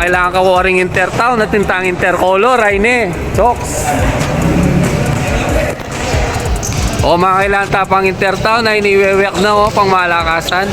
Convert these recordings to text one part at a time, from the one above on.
kailangan ka waring intertown at tintang intercolor, ay ne. Chokes. O mga kailangan tapang intertown ay niwewek na o pang malakasan.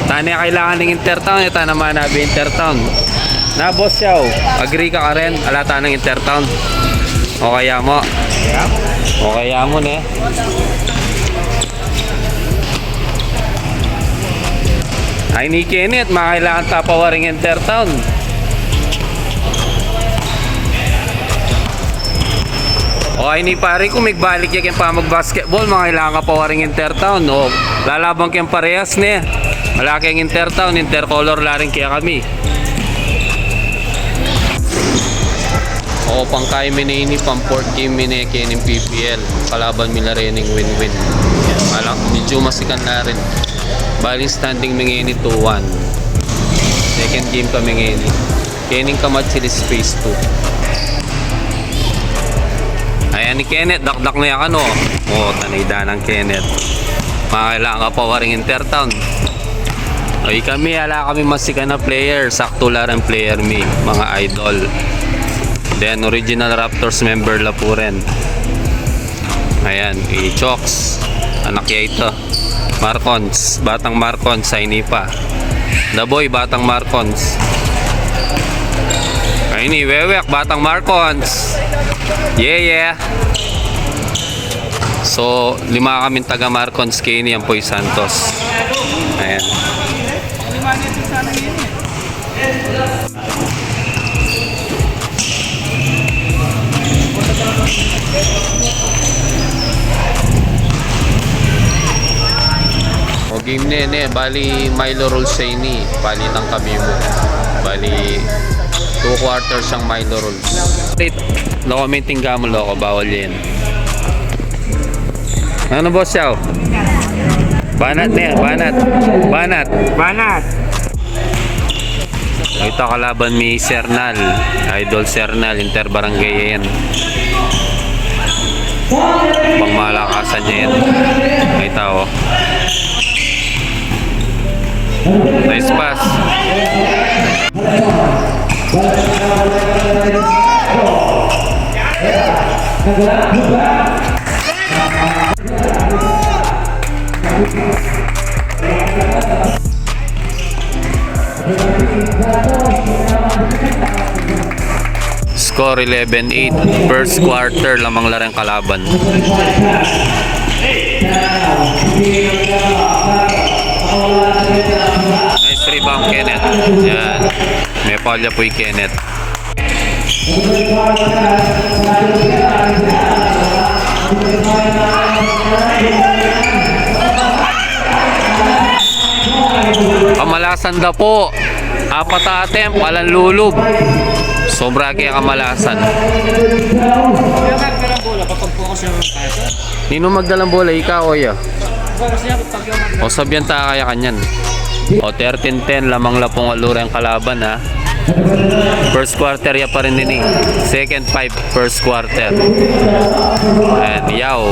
Tani kailangan ng intertown, ito naman nabi intertown. Na boss yaw, agree ka rin, alata ng intertown. O kaya mo. O kaya mo ne. Ay ni Kenneth, mga kailangan tapawaring intertown. O ay ni pare kung magbalik yan pa mag-basketball, mga kailangan ka pawaring intertown. O lalabang kayong parehas ne. Malaki ang intertown, intercolor laring kaya kami. O pang kay minini, pang 4 game mineke ng PPL. Kalaban mila rin ng win-win. Malang medyo masikan na rin. Baling standing mingeni 2-1. Second game ka mingeni. Kening kamat sila space 2. Ayan ni Kenneth, dakdak na yan ano. O, tanayda ng Kenneth. Makailangan ka pa waring intertown. Ay kami, ala kami masikan na player. Sakto lang ang player me, mga idol. Then original Raptors member la po rin. Ayan, i-chokes. Anak ya ito. Marcons, batang Marcons, ay pa. The boy, batang Marcons. Ay ni, wewek, batang Marcons. Yeah. So, 5 kami taga Marcons, kini ang Poy Santos. Ayan. O game ne, bali Milo Rolls sa ini, palitan kami mo. Bali 2 quarters ang Milo Rolls. Loko minting gamol loko, bawal yan. Ano boss yaw? Banat ne, banat. Ito kalaban mi Sernal, Idol Sernal, Inter Barangay yan. Pangmalakasan niya yan. May tao. Nice pass. Score 11-8. First quarter lamang larang kalaban. Nice rebound Kenneth. Yan. May foul po yung Kenneth. Kamalasan daw po. 4 attempt, walang lulub. Sobra kaya kamalasan. Nino magdalang bola, ikaw o ya? O sabyan ta kaya kanyan. O 13-10 lamang lapong alura ang kalaban ha. First quarter ya pa rin din eh. Second 5 first quarter. And yaw.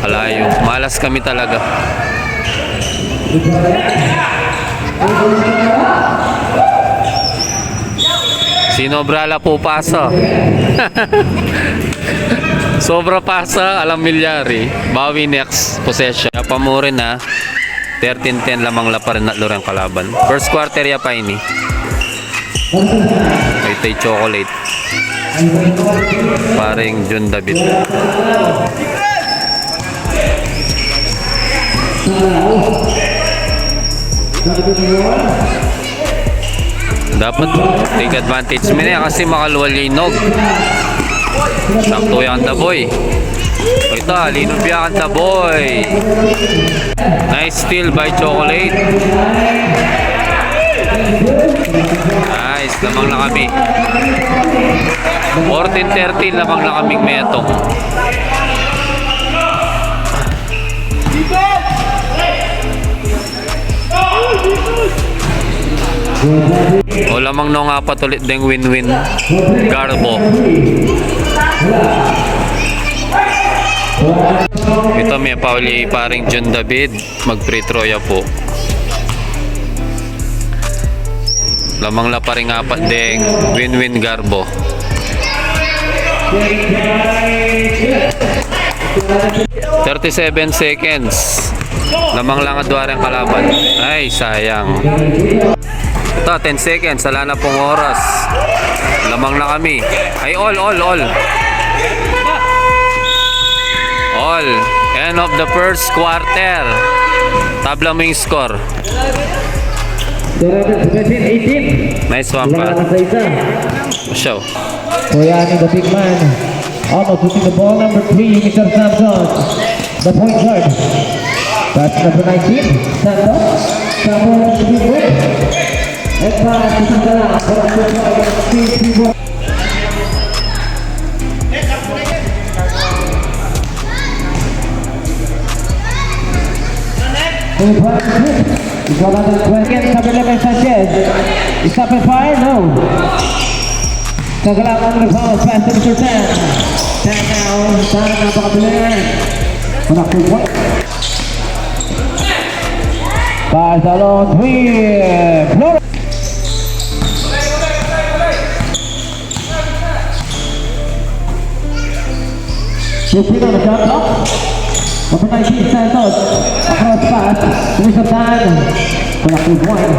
Alayo. Malas kami talaga. Sinobrala po pasa. Sobra pasa, alam milyari. Bawi next possession. Pamurin na. 13-10 lamang la pa rin at lurang kalaban. First quarter ya pa ini. Ito'y chocolate. Paring John David. Dapat take advantage mo na kasi makaluwalinog. Sakto yan the boy. Ito, linubiyakan the boy. Nice steal by Chocolate. Nice, lamang na kami. 14-13 lamang na kaming metong. O lamang nung apat ulit ding win-win. Garbo. Ito may pauli paring John David. Mag-free throw ya po. Lamang la pa rin apat ding win-win Garbo. 37 seconds. Lamang lang at duwarang kalaban. Ay, sayang. Ito, 10 seconds. Wala na pong oras. Lamang na kami. Ay, all. All. End of the first quarter. Tabla mo yung score. 18. Nice one, pa. Show. Koyani, the big man, almost putting the ball number 3, Mr. Santos, the point guard. That's number 19, Santos. Santos, the big win. And pass to Sangala, for a good point, 3-3-1. He's got another 20 against number 11, Sanchez. Is that a fire? No. Sangala on the foul, pass to Mr. Tan. Tan now, Tan napakabilis. Manakul. Pass along, 3. Flores. Lupino na shot clock. Number 19, Santos. Across pass to Mr. Tan. Manakul point.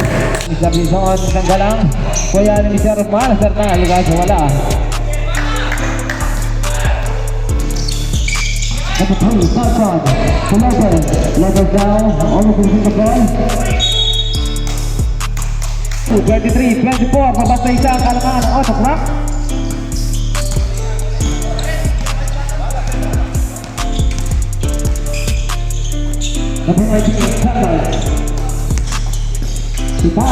Mr. Bison, Sanggalang. Kuya ni Mr. Malasar na, lugar sa wala. Number 2, Santos. Lopez. Lopez down. Almost in the ball. 23, 24. Mabasta isa ang kalamangan ng autocrack. Number 19, Santos. Sipan.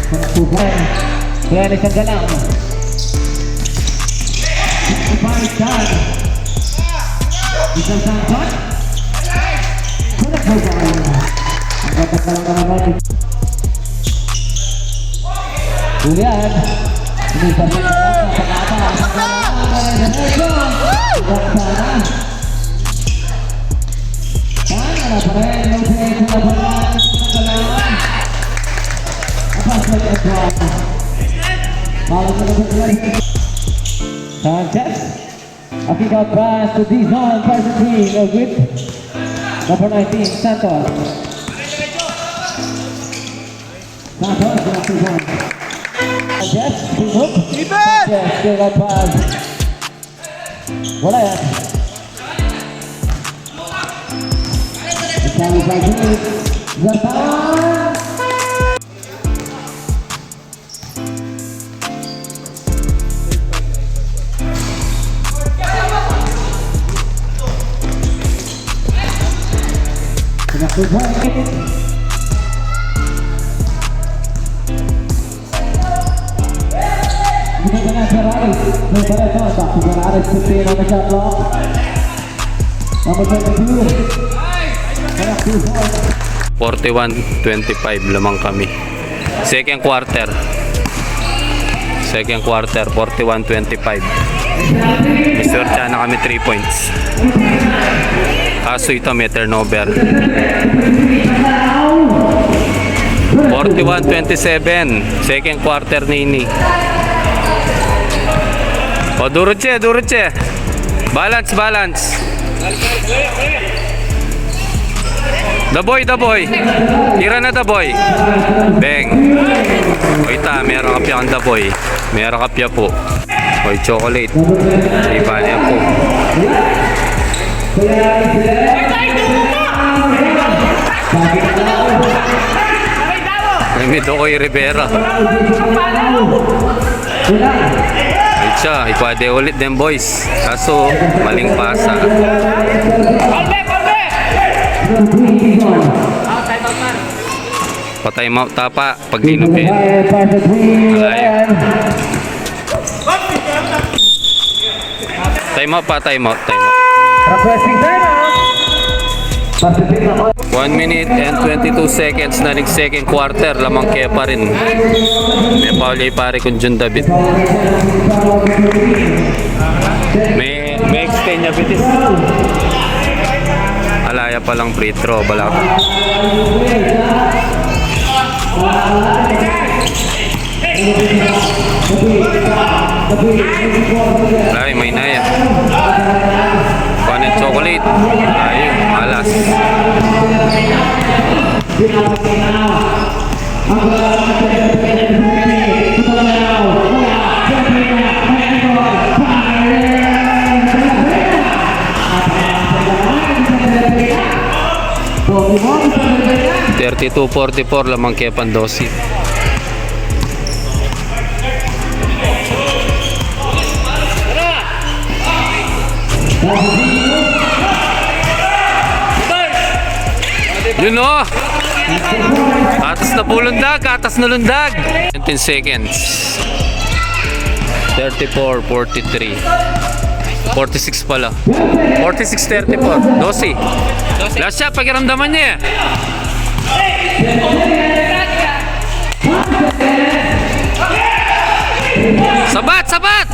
Pagpupan. Kaya ni Sanggalang. Sipan, Tan. Isang Santos. Pagpupan. Ang katakalang ka naman. Julian. Ini sa Sanggalang. Pagkata. Sanggalang. Sanggalang. Sana pa rin. Lopez. Sanggalang. Sanchez, a kick out pass to Dizon, person 3, no good. Number 19, Santos. Santos, number 1. Sanchez, big hook. Sanchez, kick out pass. Wala yan. Isang pag-hit. Zatan. Good point. Ferraris. Back to Ferraris, 15 on the shot clock. Number 22. 41-25 lamang kami. Second quarter, 41-25. Mr. Chan na kami 3 points. Kaso ito may turnover. 41-27. Second quarter nini. O Duruche. Balance. The boy. Tira na the boy. Bang. O ita, meron kapya ang the boy. Meron kapya po. O chocolate. Iba niya po. May Dokoy Rivera. Ay siya, ipade ulit din boys. Kaso, maling pasa. Pa-time out tapa pag dinupin. Time out. Requesting time out. 1 minute and 22 seconds na second quarter. Lamang kaya pa rin. May pauli pare kung John David. May extend niya bitis. Alaya pa lang free throw. Balak. Ay, may naya. Panet chocolate. Ayun, alas. $32.44 lamang kaya Pandosi. Yun o! Atas na pulundag, atas na lundag. 10 seconds. 34, 43. 46 pala. 46, 34. 12. Last shot, pakiramdaman niya. Sabat, sabat!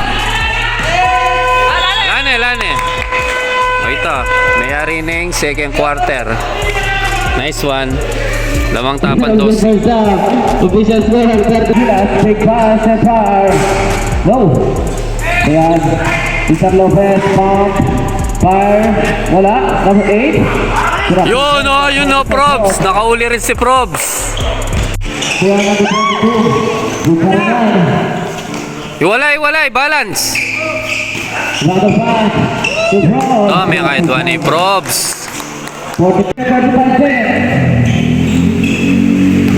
Lane. O ito, mayari ng second quarter. Nice one. Lamang tapan 12. Official score, big pass and fire. No. Ayan. Cesar Lopez, pump, fire. Wala. Number 8. Yun o, Probs. Nakauli rin si Probs. Kaya number 22. Bukaran. Iwalay, balance. Another pass. To Probs. Oh, may kahit one ni Probs. 45 seconds.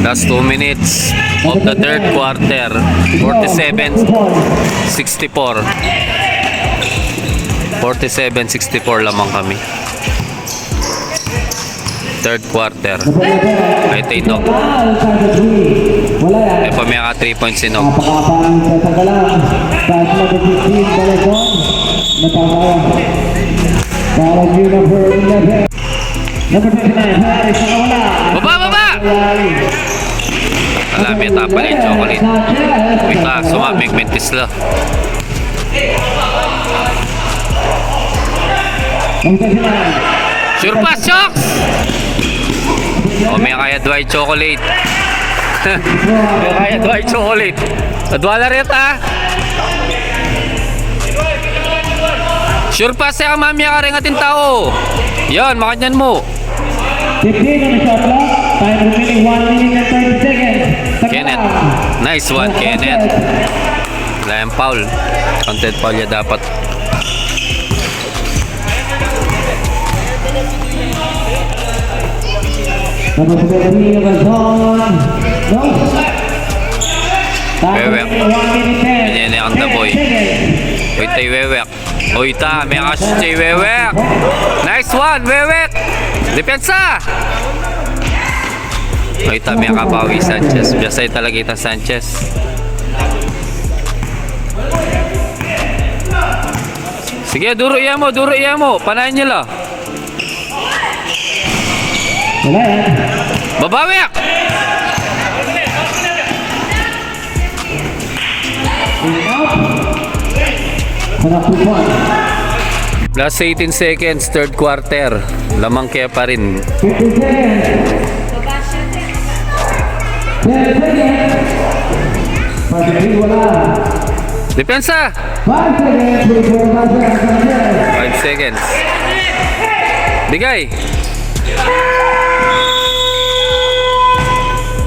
Last 2 minutes of the third quarter. 47, 64. 47-64 lamang kami. Third quarter. Ay Tinok. Wala yan. Ay pamiyaka 3 points si Nog. Napakapang sa tagalang. Pass number 15, Balazon. Napakaya. Para new number 11. Number 29, Harris, nakawala. Baba! Alami tapa ni chocolate. Wait ka, sumamig mentis la. Number 29. Sure pass, Shocks! O, may kaya Dwight chocolate. May kaya Dwight chocolate. Adwala rin ha. Sure pass ka, mami ka rin ating tao. Yan, makanyan mo. 15 on the shot clock. Time remaining 1 minute and 30 seconds. Kenneth. Nice one, Kenneth. Wala yung foul. Counted foul niya dapat. Number 17, Balazon. No. Time Wewek. remaining 1 minute Yan ang the boy. Uy, tayo Wewek. Uy, may kasus siya Wewek. Nice one, Wewek. Depensa. Uy, may kapawi Sanchez. Biyasay talaga itang Sanchez. Sige, duro iya mo. Panahin nila. Wala yan. Babawek! Hanap 2 points. Last 18 seconds, third quarter. Lamang kaya pa rin. 15 seconds. 10 seconds. Pag-ibig wala. Depensa! 5 seconds. 5 seconds. Bigay!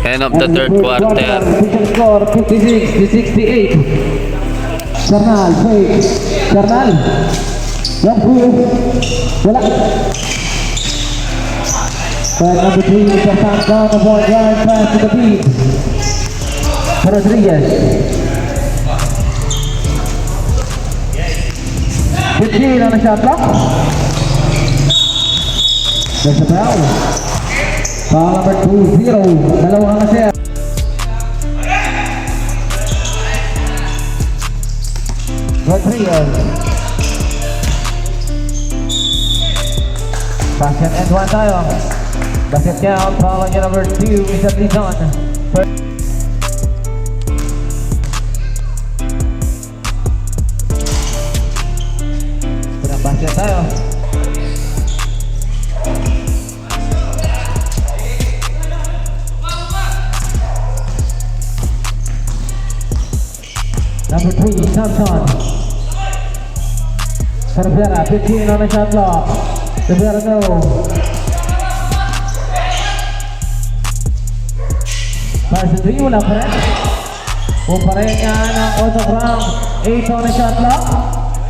End of the third quarter. Official score 56-68. Charnal, fake. Charnal. Jump through. Wala. Flag number 3, Mr. Sam down the point line, pass to the beat. Rodriguez. 15 on the shot clock. There's a foul. Foul number 2-0. Dalawang na siya. Rodriguez. Basket and 1 tayo. Basket count. Foul on number 2, Mr. Lizon. Punang basket tayo. Number 3, Samson. For Rivera, 15 on the shot clock. Rivera no. Pass 3, wala pa rin. Kung pa rin yan ang autogram. 8 on the shot clock.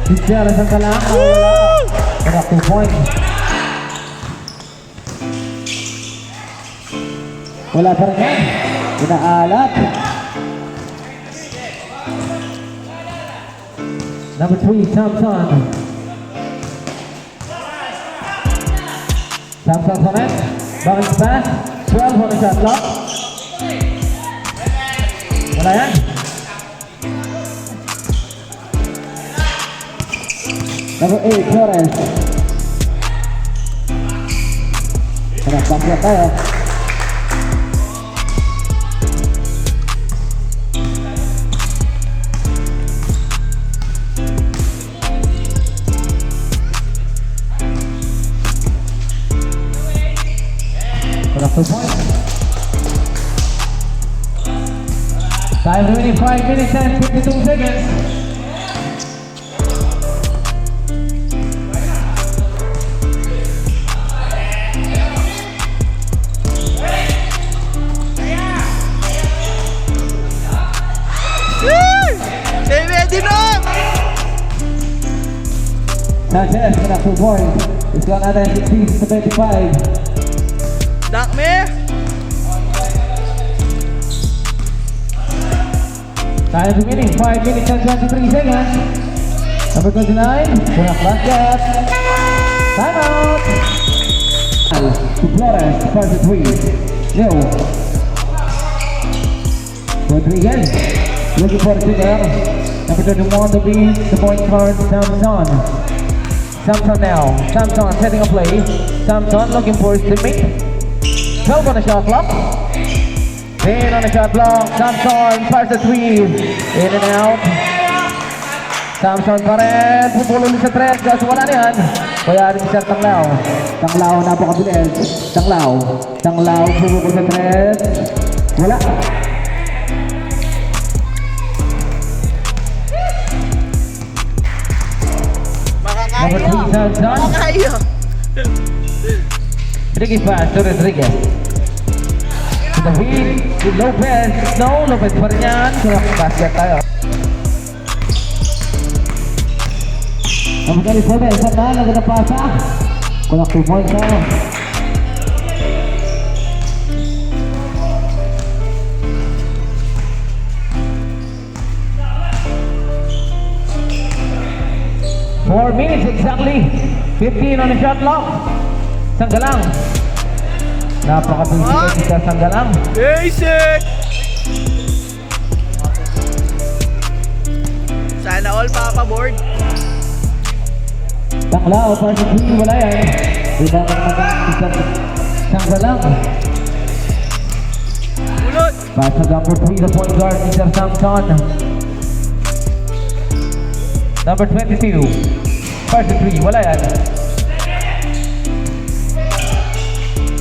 Rivera sa kalang. Wala 2 points. Wala pa rin yan. Inaalat. Number 3, Samson. Samson connect. Bounce pass. 12 on the shot clock. Wala yan. Number 8, Flores. Back tayo. Two points. Time remaining 5 minutes and 52 seconds. Sanchez with a 2 points. It's got another 16 to 25. Dak me. Time remaining 5 minutes and 23 seconds. Number 29, Burak Basket. Time out. To Flores, first 3. Leo. Rodriguez. Looking for the shooter. Number 21 to be the point guard, Samson. Samson now. Samson setting a play. Samson looking for his teammate. 12 on the shot clock. 10 on the shot clock. Samson fires the 3. In and out. Samson pa rin. Pupulong sa 3. Kasi wala na yan. Kaya rin siya Tanglaw. Tanglaw napakabilis. Tanglaw. Tanglaw pupulong sa 3. Wala. Number 3, Samson. Makakayo. Rodriguez pass to Rodriguez. To the wheel, to Lopez. No, Lopez pa rin yan. So, basket tayo. Number 27, isa na, naganda pasa. Kulang 2 points tayo. Four minutes exactly. 15 on the shot clock. Sanggalang. Napaka-basic sa Sanggalang. Basic! Sana all papaboard. Tanglao, para sa 3, wala yan. Iba na naman Sanggalang. Ulot! Pass sa number 3, the point guard, Mr. Samson. Number 22. Pass sa 3, wala yan.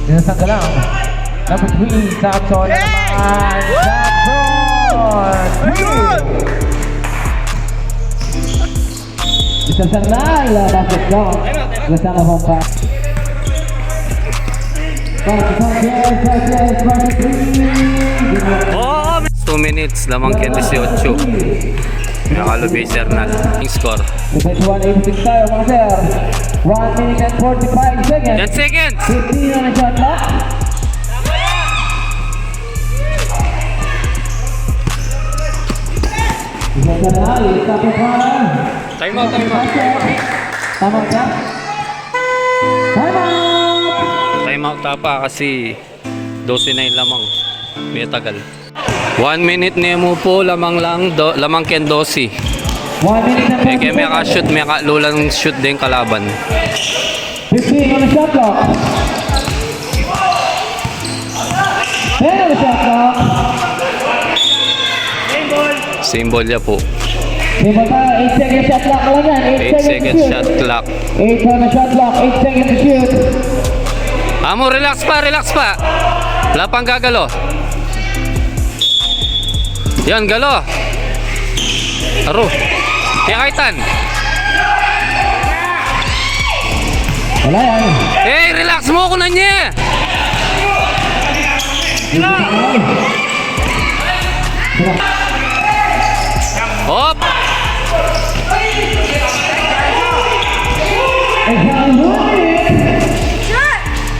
Dito Sanggalang. Number 3, Samson na naman. Samson! Ayun! Mr. Sanggal, basket down. Kasama home pass. Pass 3. Oh, 2 minutes lamang kay 18. Nakalubi Sernal. Yung score. 21-86 tayo mga sir. 1 minute and 45 seconds. 10 seconds. 15 on the shot clock. Sanggal, tapos pa. Time out, time out. Tama ka? Time out! Time out tapa kasi 12 na yung lamang. May tagal. 1 minute nemo po, lamang ken 12. 1 minute and 30 Kaya may ka-shoot, may lulang shoot din kalaban. 15 on the shot clock. 10 on the shot clock. Symbol niya po. Diba tayo? 8 seconds shot clock lang yan. 8 seconds shot clock. 8 on the shot clock. 8 seconds to shoot. Amo, relax pa, relax pa. Wala pang gagalo. Yan, galo. Aro. Kaya kaitan. Wala yan. Hey, relax mo ko na niya. Hop.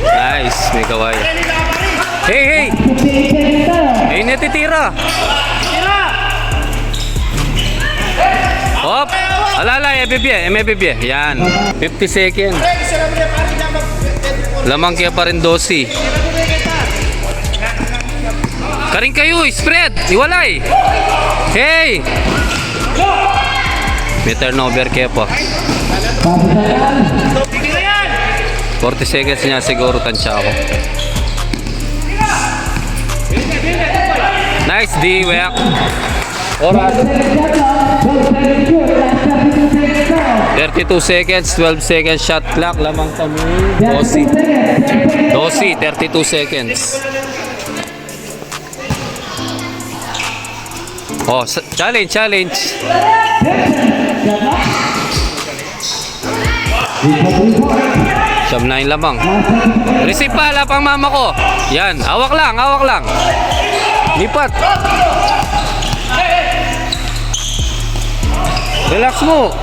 Nice, may kaway. Hey, hey. Hey, natitira. Hop. Alala, MBB. Yan. 50 seconds. Lamang kaya pa rin 12. Karing kayo, spread. Iwalay. Hey. May turnover kaya po. 40 seconds niya siguro tansya ako. Nice D, Weak. Oras. 32 seconds, 12 seconds shot clock. Lamang kami. 12, 32 seconds. Oh, challenge. Siyam na yung lamang. Receive pa, lapang mama ko. Yan, hawak lang. Lipat. Relax mo.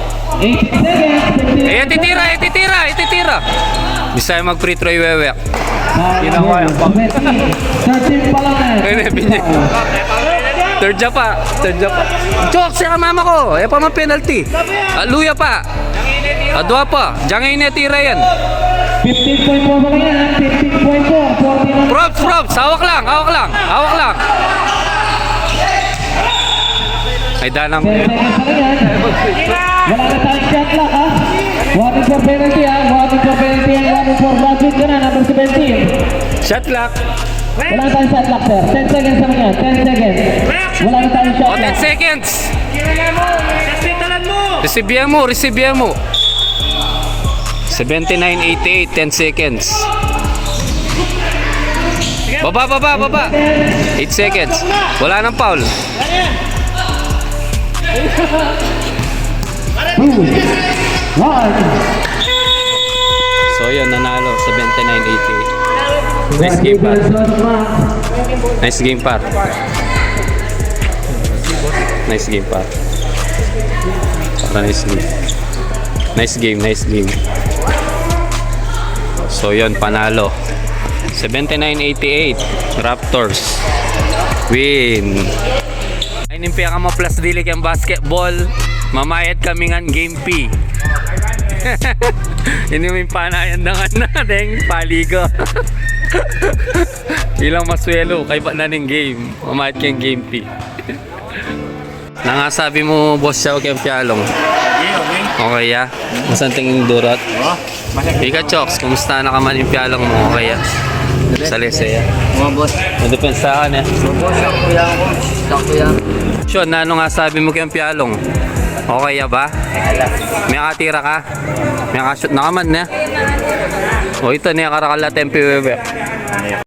Titira. Bisa mag free throw iwewek. Ginawa yung pang. 13 pa lang. Third job pa. Chok, siya ka mama ko. Pa man penalty. Luya pa. Adwa pa. Diyan ngayon natira yan. 15.4 pa lang yan. 15.4. 49. Props. Hawak lang. Ay, danang. 10 seconds pa lang yan. Wala na tayong shot clock ha. Warning for penalty ha. Warning for logic ka na. Number 17. Shot clock. Wala na tayong shot clock sir. 10 seconds pa lang yan. 10 seconds. Wala na tayong shot O, 10 clock. seconds. Receive mo. 79.88, 10 seconds. Baba. 8 seconds. Wala nang foul. 2, 1. So yun, nanalo. 79.88. Nice game par. Nice game. So yun, panalo. 79.88. Raptors win. Ay nimpiya ka mo plus dilik yung basketball. Mamayad kami ng game P. Ini may panayan na natin paligo. Ilang maswelo kay ba na ng game. Mamayad kayong game P. Nangasabi mo boss siya o kayong pialong. Okay ya. Masan tingin durot? Ika Choks, kumusta na ka man yung pialong mo? Okay ya. Sa lese ya. Mga boss. Madepensahan ya. Boss, sakto yan. Sean, ano nga sabi mo kayong pialong? Okay ya ba? May katira ka? May kashoot na ka man na? O ito niya karakala tempi wewe.